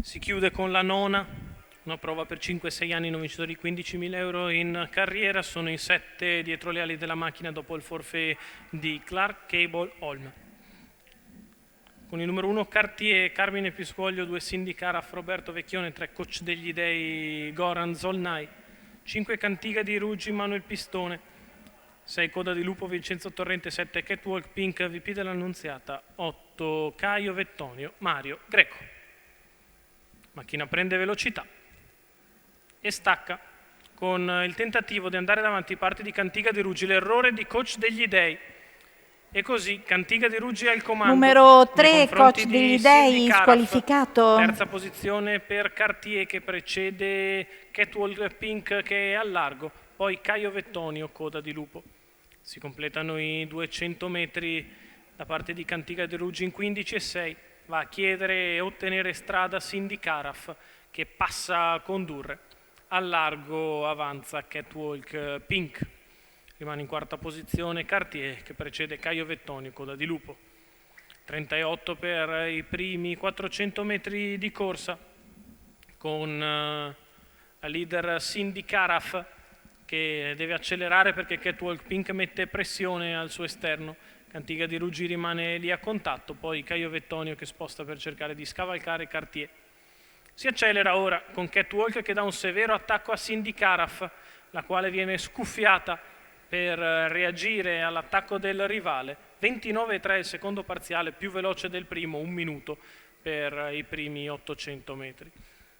Si chiude con la nona, una prova per 5-6 anni, non vincitori di 15.000 euro in carriera, sono in 7 dietro le ali della macchina dopo il forfait di Clark Cable Holm. Con il numero 1 Cartier, Carmine Piscoglio, 2 Cindy Caraf, Roberto Vecchione, 3 Coach degli Dei, Goran Zolnai, 5 Cantiga di Ruggi, Manuel Pistone, 6 Coda di Lupo, Vincenzo Torrente, 7 Catwalk Pink, VP dell'Annunziata, 8 Caio Vettonio, Mario Greco. Macchina prende velocità e stacca con il tentativo di andare davanti parti di Cantiga di Ruggi, l'errore di Coach degli Dei. E così Cantiga di Ruggi al comando. Numero 3, Coach degli Dei, squalificato. Terza posizione per Cartier che precede Catwalk Pink che è al largo. Poi Caio Vettonio, Coda di Lupo. Si completano i 200 metri da parte di Cantiga di Ruggi in 15,6. Va a chiedere e ottenere strada Cindy Caraf che passa a condurre. Al largo avanza Catwalk Pink. Rimane in quarta posizione Cartier che precede Caio Vettonio, Coda di Lupo. 38 per i primi 400 metri di corsa con la leader Cindy Caraf che deve accelerare perché Catwalk Pink mette pressione al suo esterno. Cantiga di Ruggi rimane lì a contatto, poi Caio Vettonio che sposta per cercare di scavalcare Cartier. Si accelera ora con Catwalk che dà un severo attacco a Cindy Caraf, la quale viene scuffiata per reagire all'attacco del rivale. 29,3 il secondo parziale, più veloce del primo, 1 minuto per i primi 800 metri.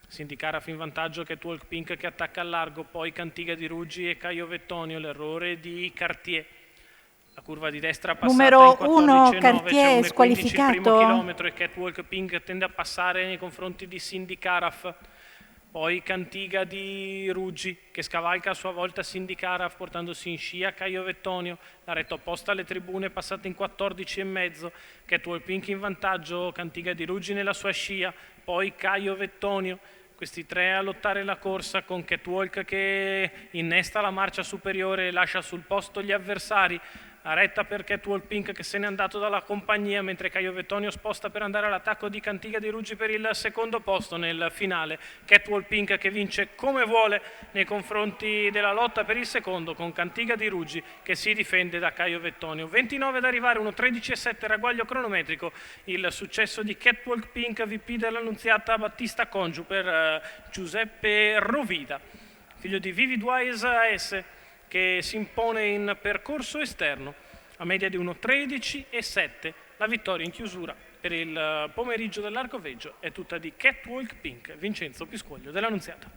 Cindy Caraf in vantaggio, Catwalk Pink che attacca al largo, poi Cantiga di Ruggi e Caio Vettonio, l'errore di Cartier. La curva di destra passata numero in 1 14,9, Cartier, squalificato. Il primo chilometro e Catwalk Pink tende a passare nei confronti di Cindy Caraf. Poi Cantiga di Ruggi che scavalca a sua volta Cindy Caraf portandosi in scia Caio Vettonio, la retta opposta alle tribune passata in 14,5, Catwalk Pink in vantaggio, Cantiga di Ruggi nella sua scia, poi Caio Vettonio. Questi tre a lottare la corsa con Catwalk che innesta la marcia superiore e lascia sul posto gli avversari. La retta per Catwalk Pink che se n'è andato dalla compagnia mentre Caio Vettonio sposta per andare all'attacco di Cantiga di Ruggi per il secondo posto nel finale. Catwalk Pink che vince come vuole nei confronti della lotta per il secondo con Cantiga di Ruggi che si difende da Caio Vettonio. 29 ad arrivare, 1:13,7 ragguaglio cronometrico, il successo di Catwalk Pink, VP dell'Annunziata Battista Congiu per Giuseppe Rovida, figlio di Vivid Wise AS, che si impone in percorso esterno a media di 1:13,7. La vittoria in chiusura per il pomeriggio dell'Arcoveggio è tutta di Catwalk Pink, Vincenzo Piscoglio dell'Annunziata.